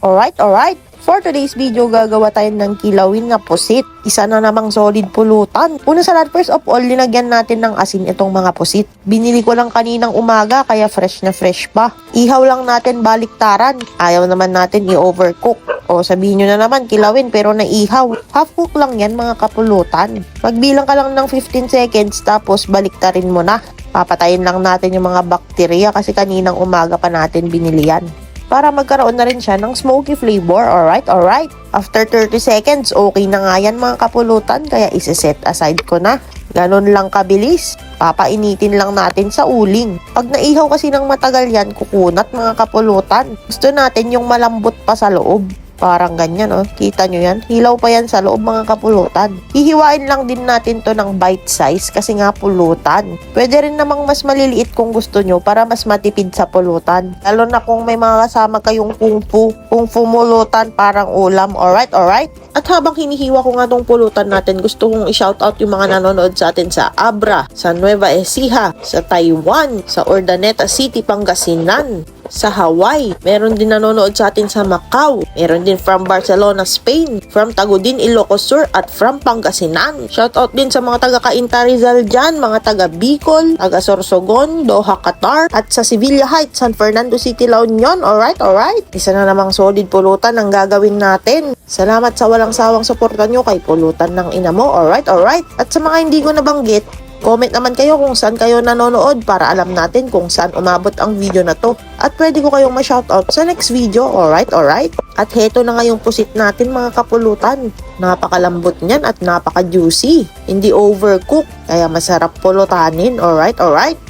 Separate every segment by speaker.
Speaker 1: Alright. For today's video, gagawa tayo ng kilawin na pusit. Isa na namang solid pulutan. Una sa lahat, first of all, linagyan natin ng asin itong mga pusit. Binili ko lang kaninang umaga, kaya fresh na fresh pa. Ihaw lang natin baliktaran. Ayaw naman natin i-overcook. O sabihin nyo na naman, kilawin pero naihaw. Half cook lang yan mga kapulutan. Magbilang ka lang ng 15 seconds tapos baliktarin mo na. Papatayin lang natin yung mga bakterya kasi kaninang umaga pa natin binili yan. Para magkaroon na rin siya ng smoky flavor. Alright. After 30 seconds, okay na nga yan mga kapulutan, kaya isi-set aside ko na. Ganon lang kabilis. Papainitin lang natin sa uling. Pag naihaw kasi ng matagal yan, kukunat mga kapulutan. Gusto natin yung malambot pa sa loob. Parang ganyan, oh. Kita nyo yan? Hilaw pa yan sa loob mga kapulutan. Hihiwain lang din natin to ng bite size kasi nga pulutan. Pwede rin namang mas maliliit kung gusto nyo para mas matipid sa pulutan. Lalo na kung may mga kasama kayong kung fu mulutan parang ulam. Alright. At habang hinihiwa ko nga tong pulutan natin, gusto kong i-shoutout yung mga nanonood sa atin sa Abra, sa Nueva Ecija, sa Taiwan, sa Urdaneta City, Pangasinan, sa Hawaii. Meron din nanonood sa atin sa Macau. Meron din from Barcelona, Spain, from Tagudin, Ilocos Sur, at from Pangasinan. Shoutout din sa mga taga Cainta Rizal dyan, mga taga Bicol, taga Sorsogon, Doha, Qatar, at sa Sevilla Heights, San Fernando City, La Union. Alright. Isa na namang solid pulutan ang gagawin natin. Salamat sa walang sawang suporta nyo kay pulutan ng ina mo. Alright. At sa mga hindi ko nabanggit, comment naman kayo kung saan kayo nanonood para alam natin kung saan umabot ang video na to. At pwede ko kayong ma-shoutout sa next video. Alright. At heto na nga yung pusit natin mga kapulutan. Napakalambot niyan at napaka-juicy. Hindi overcook, kaya masarap pulutanin. Alright.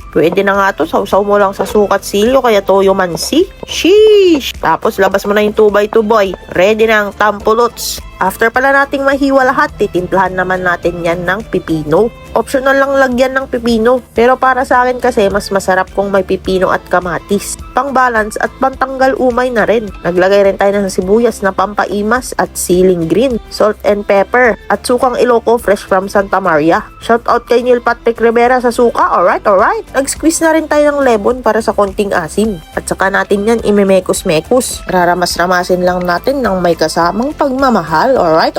Speaker 1: Pwede na nga to, sausaw mo lang sa sukat silyo kaya toyo mansi. Sheesh! Tapos labas mo na yung 2x2 boy. Ready na ang tampulots. After pala nating mahiwa lahat, titimplahan naman natin yan ng pipino. Optional lang lagyan ng pipino. Pero para sa akin kasi, mas masarap kung may pipino at kamatis. Pang balance at pantanggal umay na rin. Naglagay rin tayo ng sibuyas na pampaimas at siling green, salt and pepper, at sukang Iloco fresh from Santa Maria. Shoutout kay Neil Patrick Rivera sa suka. Alright. Nag-squeeze na rin tayo ng lemon para sa konting asim. At saka natin yan imemekos-mekos. Raramas-ramasin lang natin ng may kasamang pagmamahal. Alright.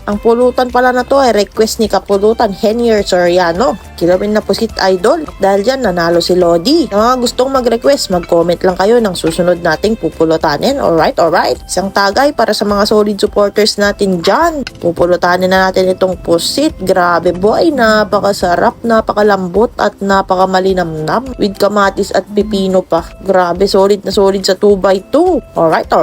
Speaker 1: Ang pulutan pala na to ay request ni Kapulutan Henier Soriano. Kilawin na pusit idol. Dahil dyan nanalo si Lodi. Sa mga gustong mag-request, mag-comment lang kayo ng susunod nating pupulutanin. Alright. Isang tagay para sa mga solid supporters natin dyan. Pupulutanin na natin itong pusit. Grabe boy, napakasarap, napakalambot at napakamalinamnam. With kamatis at pipino pa. Grabe, solid na solid sa 2x2. Alright.